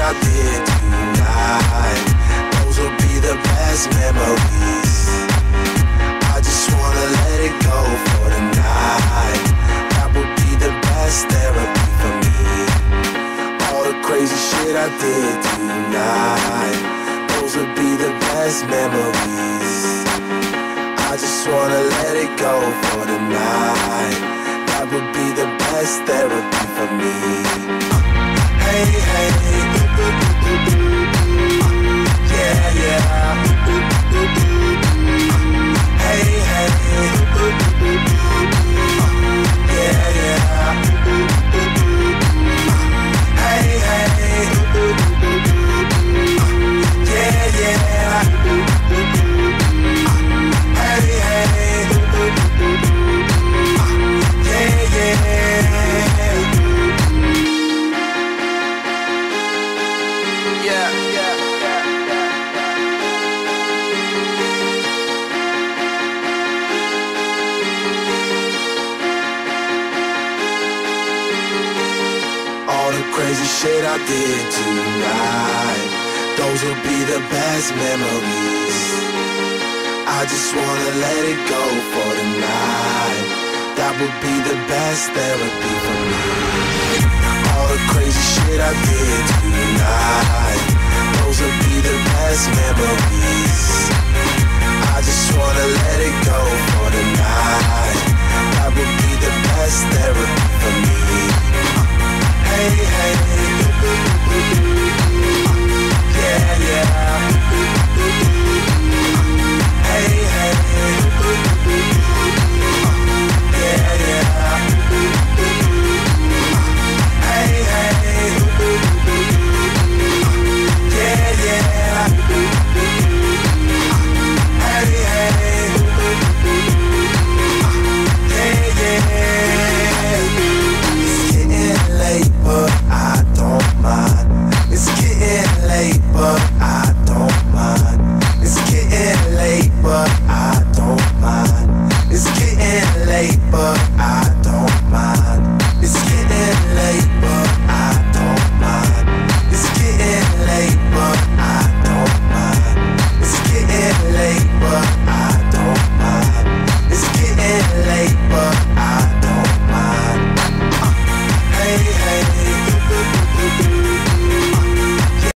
I did tonight. Those will be the best memories. I just wanna let it go for tonight. That would be the best therapy for me. All the crazy shit I did tonight. Those would be the best memories. I just wanna let it go for tonight. That would be the best therapy for me. Hey, hey, yeah, yeah. Hey, hey, yeah, yeah. Hey, hey, yeah, yeah. Hey, hey, yeah, yeah. Yeah, yeah, yeah, yeah. All the crazy shit I did tonight, those will be the best memories. I just wanna let it go for tonight. That would be the best therapy for me. All the crazy shit I did tonight, those will be the best memories. I just wanna let it go for tonight. That would be the best therapy for me. Hey, hey, yeah, yeah.